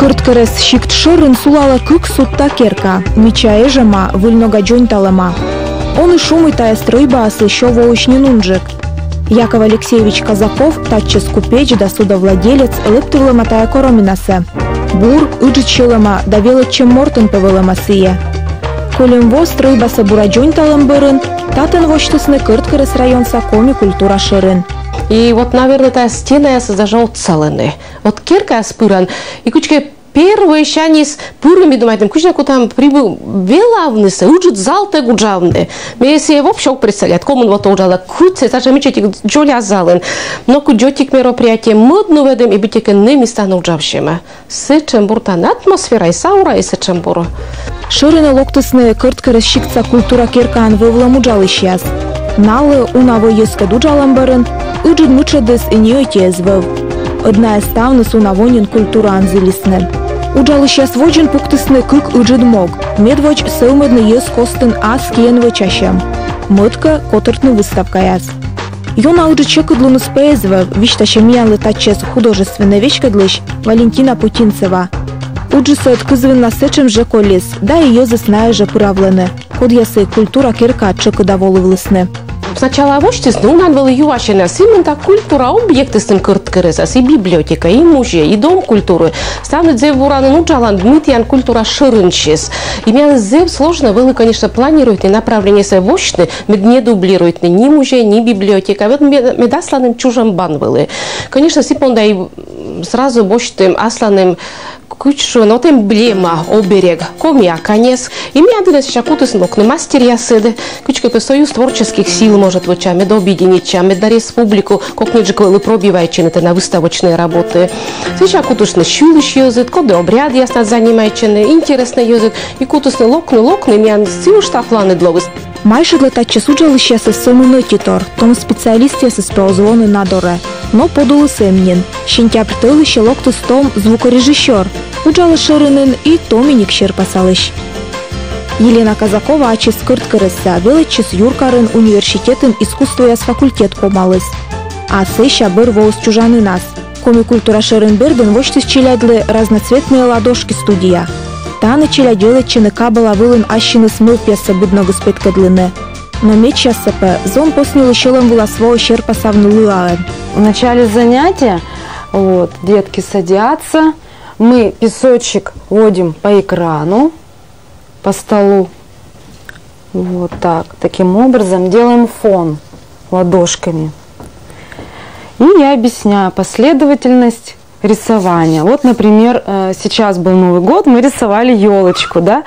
Кырткерес шикт шырын сулала кык сутта керка, меча эжема выльнога джонталема. Он и шум и тая стройба еще воочни нунжик. Яков Алексеевич Казаков, татчес купеч да судовладелец, лыптывлема тая короминасе. Бур, ыджичилема, да величем мортен певелема сие. Колем во стройба сабура джонталем бырын, татен воштысны Кырткерес район сакоми культура шырын. И вот, наверное, та стена я зажал целыны. Вот кирка спыран, и кучки первые шанис пурами думают, кучка там прибыл велавныся, уджит залте гуджавны. Мы если вообще представлять, кому вот ужала куцы, даже мечетик джоля зален, но куджотик мероприятие модно ведем и битик не места нуджавшими. Сечембуртан атмосфера и саура и сечембуру. Шырыны локтысны Кырткерес шикца культура киркан вывлам уджалыщас. Налы унаво ескед уджалам бырын, уджит мучадыс и неотез вев. Одна из ставныс унавонин культура анзелисны. Уджалыщас воджин пуктысны кык уджит мог. Медвоч сылмыдны ес костын ас киенвы чащам. Мытка котыртны выставка яс. Йона уджит чекыдлунус пеезвев, виштаща миянлы татчес художественный вечкадлыщ Валентина Путинцева. Уджисы откызвен насечем же колес, да и ее засная же пыравлены. Код ясы культура кирка чекыдаволы влысны. Сначала вождь, ну, надо было ювашина, именно культура, объекты с ним Кырткерес, и библиотека, и музей, и дом культуры. Станут зев ураны, ну, джалан, дмитьян культура ширынчес. И меня зев сложно было, конечно, планировать направление своей вождь, не дублирует ни музей, ни библиотека. Вот мы досланным чужим бан были. Конечно, сипон, да и сразу вождь асланым кучу, но тем эмблема, оберег, комия, конец. И мне один из шакутыс ног, мастер ясыды, кучка союз творческих сил может вот чаме до объединить, да республику, как ничего пробиваете на выставочные работы. Сейчас кутушны щулыш язык, коды обряд ясно занимаете, интересный язык, и кутушны локны, меня силу штафланы для выставки. Майже для татчес уджалыщас из сомыной титор, том специалист ясыс прозвоны надоре. Но подулы семнин. Щентя притылыще локтус том звукорежиссер. Уджалы шырынын и томиник щер пасалыш. Елена Казакова ачис Кырткереса, величис Юркарын университетын искусство яс факультет комалыс. А сеща быр воус чужаны нас. Коми культура шырын бербен воштыс челядлы разноцветные ладошки студия. Таны челядёлычыны кабыла вылын ащины смыл пьеса будно господкадлыны. Но меч ясапе, зон поснил щелом волосвого щерпа савнулы. В начале занятия вот, детки садятся, мы песочек водим по экрану, по столу. Вот так, таким образом делаем фон ладошками. И я объясняю последовательность рисования. Вот, например, сейчас был Новый год, мы рисовали елочку, да?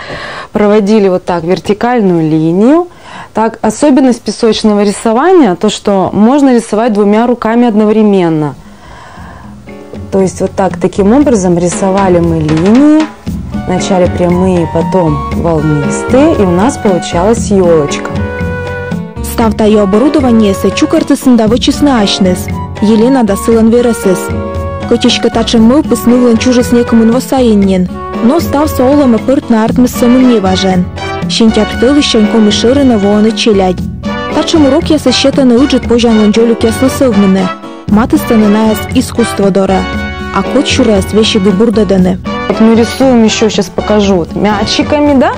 Проводили вот так вертикальную линию. Так, особенность песочного рисования, то, что можно рисовать двумя руками одновременно. То есть вот так, таким образом рисовали мы линии. Вначале прямые, потом волнистые, и у нас получалась елочка. Ставта и оборудование се чукартысын да вычисны ачныс. Елена да сылан вересес. Котичка тачым мыл пыснывлын чужес некомын восаеннен. Но став соолам и пырт на артмыс самым не важен. Щентя притылыщен коми шырыны воаны челядь. Тачым урок ясы щетаны уджит пожанлын джолюк яслы сывмыны. Матыстаны наяс искусство дора. А кот шурес вещи гыбурдаданы. Вот мы рисуем еще, сейчас покажу, вот, мячиками, да?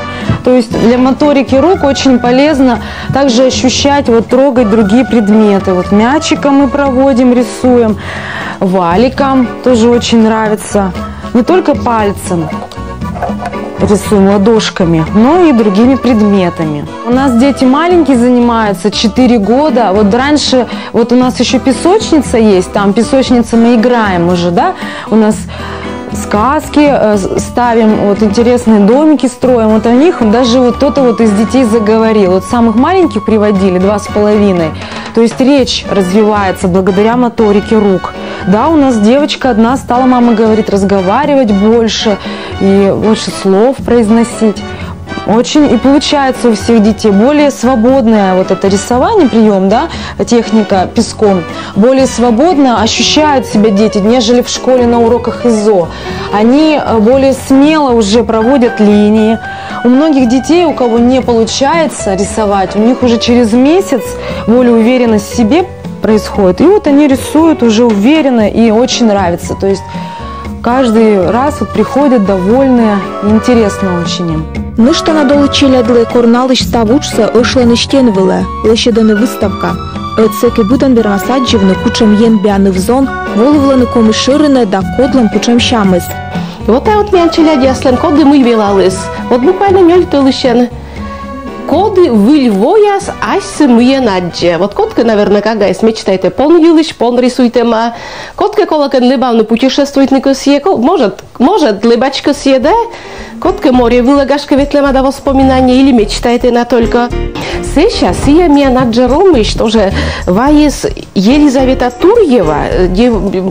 То есть для моторики рук очень полезно также ощущать, вот трогать другие предметы. Вот мячиком мы проводим, рисуем, валиком тоже очень нравится. Не только пальцем рисуем, ладошками, но и другими предметами. У нас дети маленькие занимаются, 4 года. Вот раньше, вот у нас еще песочница есть, там песочница мы играем уже, да? У нас сказки ставим, вот интересные домики строим. Вот о них даже вот кто-то вот из детей заговорил. Вот самых маленьких приводили, 2,5. То есть речь развивается благодаря моторике рук. Да, у нас девочка одна стала, мама говорит, разговаривать больше и больше слов произносить. Очень и получается у всех детей более свободное вот это рисование, прием, да, техника песком, более свободно ощущают себя дети, нежели в школе на уроках ИЗО. Они более смело уже проводят линии. У многих детей, у кого не получается рисовать, у них уже через месяц более уверенность в себе происходит. И вот они рисуют уже уверенно и очень нравится. То есть каждый раз вот приходят довольные, интересно очень им. Ништа на долу челядли корналищ ставучса ошлены штенвиле, лещедене выставка. Цеки буден вермасадживны кучем ен бяны взон, воловлены комы ширене да кодлен кучем щамыс. Вот так вот меня челяди аслен коды мы велалыс. Вот буквально мёль толыщен. Коды выльвояс айсы мые надже. Вот котка, наверное, кагайс мечтайте пон юлыш, пон рисуйте ма. Котка колокен лыбавно путешествует на косье. Может лыбачка съеда. Котка море вылагашка ветлема до воспоминания или мечтайте на только. Сейчас я меня наджеромыш тоже ваес Елизавета Турьева,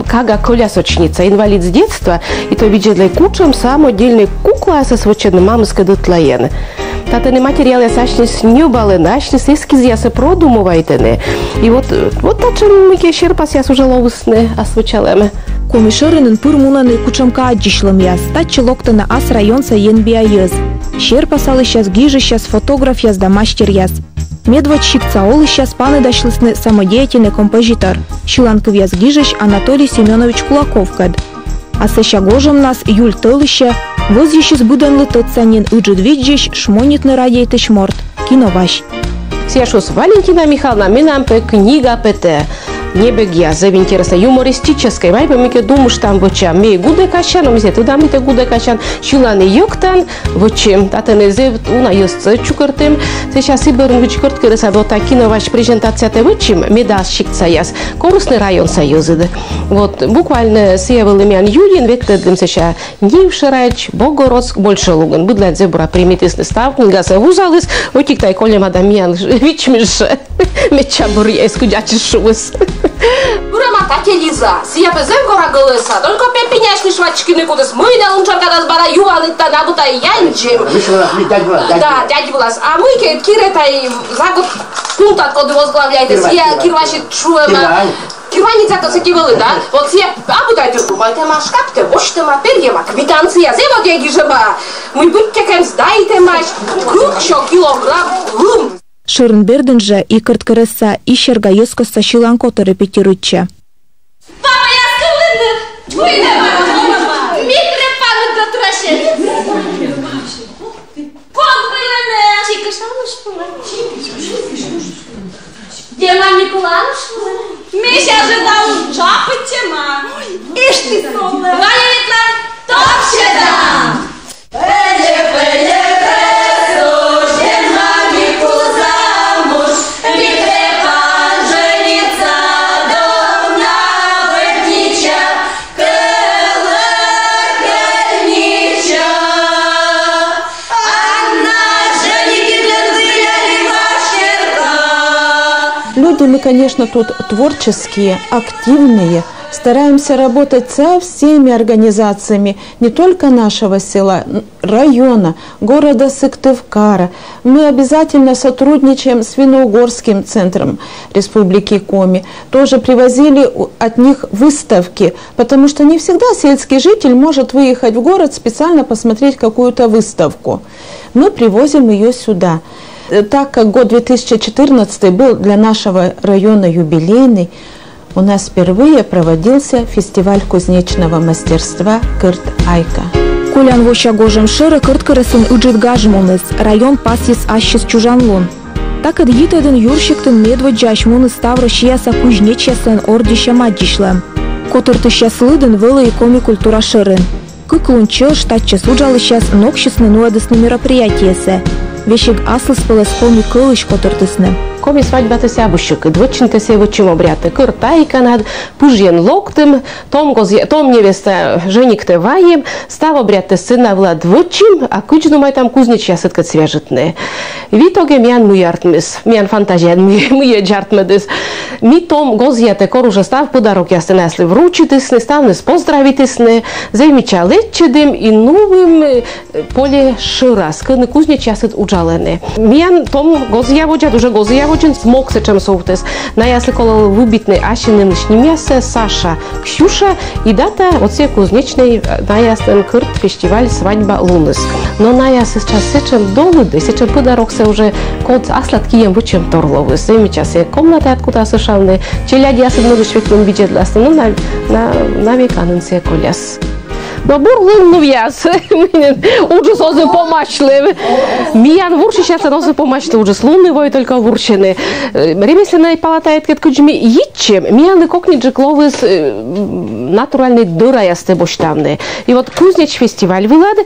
кага колясочница, инвалид с детства, и то видит для кучам самодельной кукла со своченной мамской дотлаены. Татыны материалы сашнис не баленашнис, эскиз я се продумывайтены. И вот так же мы кешерпас я уже ловусны освочалеме. Комишеринен пырмунаны кучамка аджишлым яс, тачы локтана ас районса енбия ез. Шерпасалы щас гижи щас фотограф яс да мастер яс. Медвод щикца олы щас паны дашлысны самодеятельный композитор. Щиланков яс гижищ Анатолий Семенович Кулаков кад. А сэща гожем нас Юль тылыще, возъещис буденлы тыцанин ыджит виджищ шмонитны радейты шморт. Киноващ. Сейчас Валентина Михайловна, минампе книга ПТ. Не бегя, за интересно, юмористической. Вай помните, думаешь там в чем? Мей гуде качан, у меня туда мите гуде качан. Чуланы йоктан, в чем? Татене зев уна есть чукартем. Сейчас и берем вычкорт, когда вот такие ваша презентация те в чем? Медальщик цаяс. Корусный район союза. Вот буквально севал имян Юлин, ветледем сейчас Нивширач, Богородск, больше луган. Будлет зебра примитисный став, книга се узалыс. Вот тиктай колем адамян, вичмише. Мечабур я искудячий шуыс. Бурама тате Лиза, сия пезем гора голеса, только пепиняшни швачки никуда с мы да унчарка да сбара юваныта набута янджим. Да, дядя Влас, а мы кирета и за год пункт коды возглавляете, сия кирваши чуема. Кирваница то сетивалы, да? Вот сия абутайте думайте ма шкапте, воште ма перьема, квитанция, зева деги жеба. Мы будьте кем сдайте маш, крукшо килограмм лум. Шырын бердінжі и кырткырыса ишерга ескоса шиланкоты репетируйтче. Папа, я скылынды! Выйдем! Микро паны дотрашен! Подвылены! Чикашалыш Дема Николаевна? Миша ожидал жапы тема! Ишь ты солы! Ваня Ветлан, топчета! Люди мы, конечно, тут творческие, активные, стараемся работать со всеми организациями, не только нашего села, района, города Сыктывкара. Мы обязательно сотрудничаем с Финно-Угорским центром Республики Коми. Тоже привозили от них выставки, потому что не всегда сельский житель может выехать в город специально посмотреть какую-то выставку. Мы привозим ее сюда. Так как год 2014 был для нашего района юбилейный, у нас впервые проводился фестиваль кузнечного мастерства «Кырт-Айка». Колян воща гожем шыры кырткырысын ыджит гажмоныс, район пасис ащис чужанлон. Так эдгитеден юрщиктен медводжаш муны ставро шияса кузнечьясын ордища маджишлем. Котыртыща слыден вылы и коми культура шырын. Кыклунчы штатча суджалыщас нокщисны нуэдысны мероприятиесы. Вещик аслыс полоскоми кылыш котыртысны. Коми свадьба те сябущик, двочинте се вычим обряты. Кыртайка над пужьен локтем, том невеста женик те ваем, став обряты сына влад двочим, а кучну май там кузнечья сыткат свяжетны. Витоге мян муяртмис, мян фантазиян муе джартмедис. Ми том гозьяте коруже став подарок ясты несли вручитысны, ставныс поздравитысны, займича летчедым и новым поле шырас, кыны кузнечья сыт уджалены. Мян том гозья воджат, уже гозья воджен смог се чем соутес. На ясли коло выбитны ашины нышни мясе Саша, Ксюша и дата от все кузнечный на ясен кырт фестиваль свадьба луныс. Но на ясы сейчас сечем долуды, сечем подарок се уже код асладкием вычем торловы. Займича се комната откуда сышалны, челяди ясы много швеклым виджетласны, но на веканын се коляс. No burlun nu vias. Ужас озы помачлы. Миян вурши сейчас озы помачлы ужас лунный вой только вуршины. Ремесленная палата это куджми ичем. Миян кокниджи кловы с натуральной дыра ясты боштамны. И вот Кузнеч фестиваль вылады.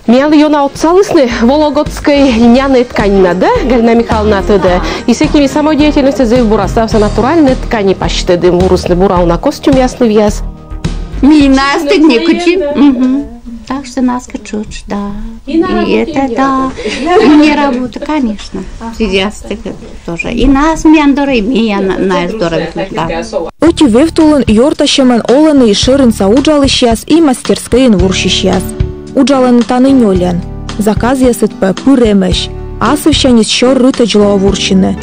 Миян ее на отцалысны вологодской льняной тканина, да, Галина Михайловна тогда. И с какими самодеятельностью за бура стався натуральные ткани почти дым вурусный бурал на костюм ясный вяз. Нас ты не кучи. Так что нас кучуч, да. И это да. И не работа, конечно. Сидясты тоже. И нас миандоры, нас здорово. Оти вевтулын йорташемен оланы и шырын сауджалы сейчас и мастерскайын вурши сейчас. Уджаланы таны нёлен. Заказ ясытпы пыремеш. Асывщанис щор рытаджлова вуршины.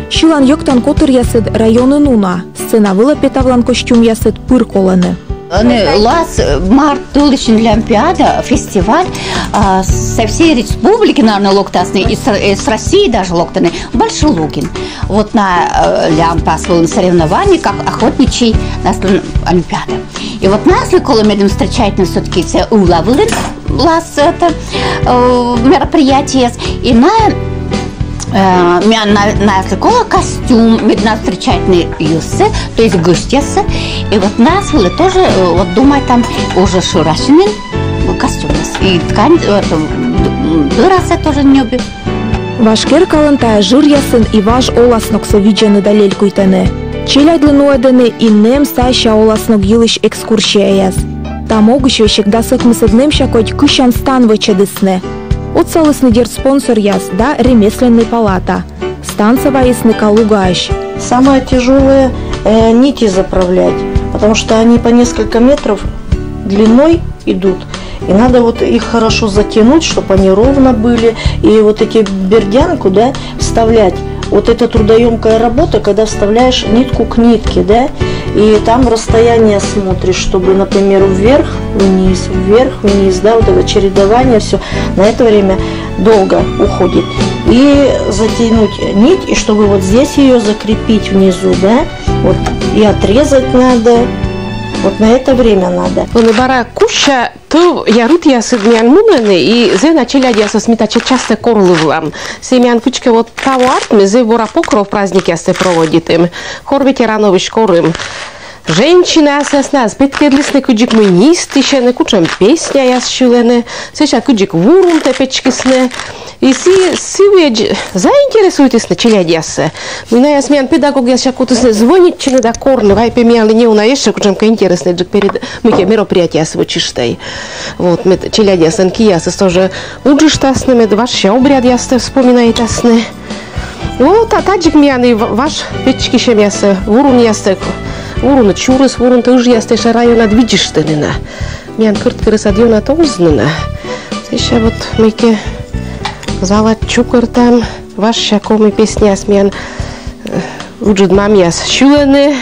Шилан йоктан котыр ясыт районы нуна. Сцена вылапетавлан костюм ясыт пыр коланы. Лас март тулычин Олимпиада, фестиваль со всей республики, наверное, локтасный, и с России даже локтаны, Большой Лугин. Вот на Лямпас было соревнование, как охотничий Олимпиада. И вот нас коломедом встречать нас все-таки улавлен лас это мероприятие, и на такой костюм, нас встречательный юсы, то есть гостясы. И вот нас были тоже, вот думаю, там уже шурашины костюм. И ткань, дырасы тоже не обе. Вашкер калантая жир ясын и ваш оласнок совиджаны далель куйтаны. Челядлыну эдены и нем сайша оласнок йылыш экскурсия яз. Там огущевщик да сыкмысыдным щакоть кыщан стан вычедысны. Отцалысны дер спонсор яз, да ремесленная палата. Станцевая ясны калугаш. Самое тяжелое нити заправлять, потому что они по несколько метров длиной идут. И надо вот их хорошо затянуть, чтобы они ровно были. И вот эти бердянку, да, вставлять. Вот это трудоемкая работа, когда вставляешь нитку к нитке, да, и там расстояние смотришь, чтобы, например, вверх-вниз, вверх-вниз, да, вот это чередование, все, на это время долго уходит. И затянуть нить, и чтобы вот здесь ее закрепить внизу, да, вот, и отрезать надо. Вот на это время надо. Бара куща, то ярут я сыгнян мумены, и зе начали одеться смета часто корлывлам. Семян кучка вот того артми, зе бора покров праздник ясты проводит им. Хор ветеранов шкорым. Женщина асасна, збитки длисны куджик мы нистище, не кучам песня ясчулены. Сейчас куджик вурум тепечки сны. И си вы заинтересуйтесь на челядясе. Меня ясмян педагог я сейчас куда-то звонит чины до корны, вай пемяли не унаешь, кучам ка интересный джик перед мы мероприятия свочиштай. Вот мы челядясен киясы тоже уджиштасными, ваш обряд ясты вспоминает асны. Вот а таджик мяны ваш печки ще мясо, вурум ясты. Вурун чурыс, вурун тоже ясты района движештынына. Мян кырткыры садьона то узнана. Сейчас вот мы зала чукар там, ваш щакомый песня смен уджуд мамьяс щулены,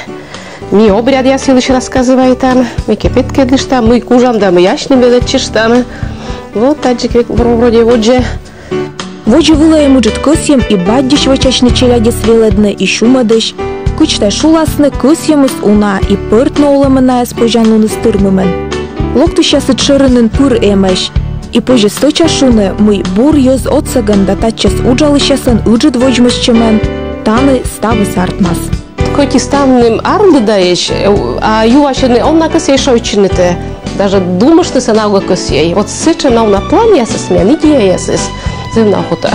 ми обряд я силыш рассказывай там, мы кипетки лишь там, мы кужам да мы яшнем величишь там. Вот таджик вроде вот же. Воджи вылаем уджуд косьем и баддиш вачачны челяди свеледны и шумадыш. Кучтай шуласны косьемыс уна и пыртны оламына спожанлуны стырмымен. Локты щас ытшырынын пыр эмеш. И позже сточашуны мы бур йоз отсаган да татчас уджалышасын уджид вожмышчемен, таны ставы сартмас. Коти ставным армды даешь, а ювашины он на косе шойчините. Даже думаешь, что се науга косей. Вот сычена на плане ясыс мен, идея ясыс. Земна охота.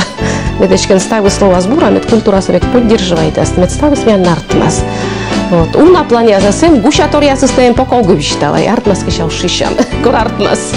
Медечкен ставы слова сбора, мед культура совек поддерживает яс, мед ставы смен артмас. Вот. У на плане ясысым гушатор ясыс таем поколгу виштала, и артмас кишал шишам. Гор артмас.